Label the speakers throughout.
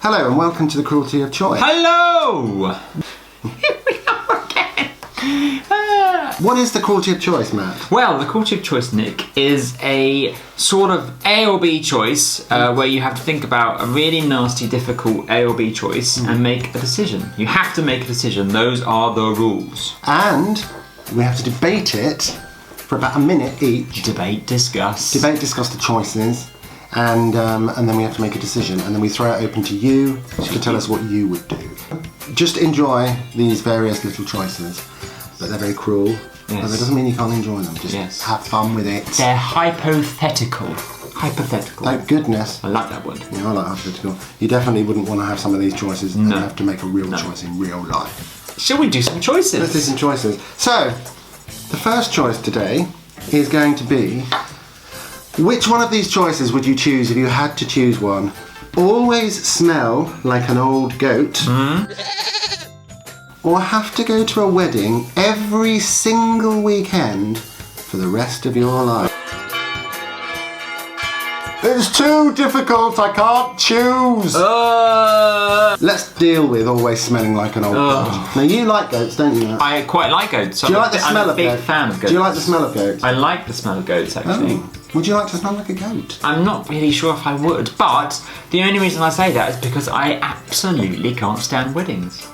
Speaker 1: Hello and welcome to the Cruelty of Choice.
Speaker 2: Hello! Here we are again.
Speaker 1: What is the Cruelty of Choice, Matt?
Speaker 2: Well, the Cruelty of Choice, Nick, is a sort of A or B choice where you have to think about a really nasty, difficult A or B choice and make a decision. You have to make a decision. Those are the rules.
Speaker 1: And we have to debate it for about a minute each.
Speaker 2: Debate, discuss.
Speaker 1: Debate, discuss the choices. And then we have to make a decision, and then we throw it open to you to tell us what you would do. Just enjoy these various little choices, but they're very cruel.
Speaker 2: Yes.
Speaker 1: But that doesn't mean you can't enjoy them. Just have fun with it.
Speaker 2: They're hypothetical. Hypothetical.
Speaker 1: Thank goodness.
Speaker 2: I like that word.
Speaker 1: Yeah, I like hypothetical. You definitely wouldn't want to have some of these choices and have to make a real choice in real life.
Speaker 2: Shall we do some choices?
Speaker 1: Let's do some choices. So, the first choice today is going to be, which one of these choices would you choose if you had to choose one? Always smell like an old goat, or have to go to a wedding every single weekend for the rest of your life? It's too difficult, I can't choose! Let's deal with always smelling like an old goat. Now you like goats, don't you, Matt?
Speaker 2: I quite like goats.
Speaker 1: Do you like the smell of goats?
Speaker 2: I'm a big fan of goats.
Speaker 1: Do you like the smell of goats?
Speaker 2: I like the smell of goats, actually.
Speaker 1: Oh. Would you like to smell like a goat?
Speaker 2: I'm not really sure if I would, but the only reason I say that is because I absolutely can't stand weddings.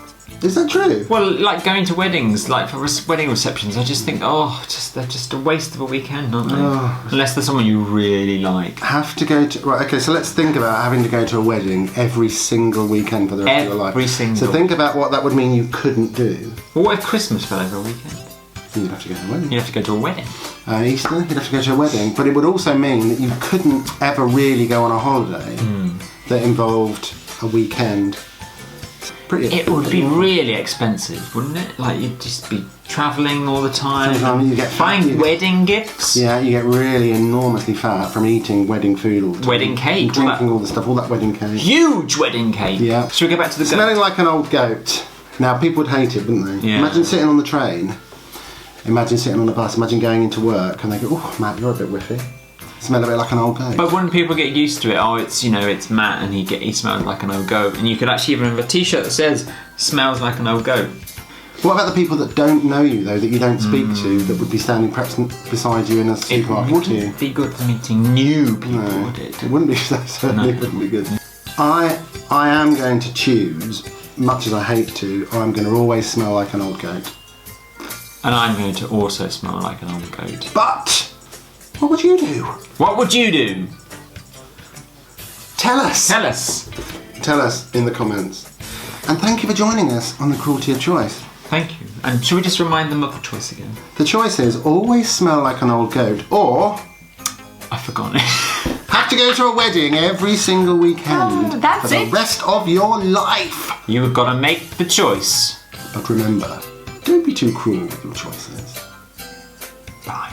Speaker 1: Is that true?
Speaker 2: Well, like going to weddings, like for wedding receptions, I just think, they're just a waste of a weekend, aren't they? Unless there's someone you really like.
Speaker 1: Have to go to... Right, okay, so let's think about having to go to a wedding every single weekend for the rest of your life.
Speaker 2: Every single.
Speaker 1: So think about what that would mean you couldn't do.
Speaker 2: Well, what if Christmas fell over a weekend?
Speaker 1: You'd have to go to a wedding.
Speaker 2: You'd have to go to a wedding.
Speaker 1: Easter, you'd have to go to a wedding. But it would also mean that you couldn't ever really go on a holiday that involved a weekend.
Speaker 2: It would be really expensive, wouldn't it? Like, you'd just be travelling all the time.
Speaker 1: Sometimes you get
Speaker 2: buying wedding gifts.
Speaker 1: Yeah, you get really enormously fat from eating wedding food all the time.
Speaker 2: Wedding cake.
Speaker 1: And drinking all the stuff, all that wedding cake.
Speaker 2: Huge wedding cake.
Speaker 1: Yeah.
Speaker 2: Should we go back to the
Speaker 1: smelling like an old goat. Now, people would hate it, wouldn't they?
Speaker 2: Yeah.
Speaker 1: Imagine sitting on the train. Imagine sitting on a bus. Imagine going into work and they go, "Oh, Matt, you're a bit whiffy. Smell a bit like an old goat."
Speaker 2: But wouldn't people get used to it? Oh, it's Matt and he smells like an old goat. And you could actually even have a t-shirt that says, "Smells like an old goat."
Speaker 1: What about the people that don't know you, though, that you don't speak to, that would be standing perhaps beside you in a supermarket?
Speaker 2: It wouldn't be good for meeting new people, would it?
Speaker 1: It wouldn't be, certainly wouldn't be good. I am going to choose, much as I hate to, I'm going to always smell like an old goat.
Speaker 2: And I'm going to also smell like an old goat.
Speaker 1: But what would you do?
Speaker 2: What would you do?
Speaker 1: Tell us.
Speaker 2: Tell us.
Speaker 1: Tell us in the comments. And thank you for joining us on the Cruelty of Choice.
Speaker 2: Thank you. And should we just remind them of the choice again?
Speaker 1: The choice is always smell like an old goat, or
Speaker 2: I've forgotten it.
Speaker 1: have to go to a wedding every single weekend
Speaker 2: that's
Speaker 1: for the rest of your life.
Speaker 2: You've got to make the choice.
Speaker 1: But remember, don't be too cruel with your choices.
Speaker 2: Bye.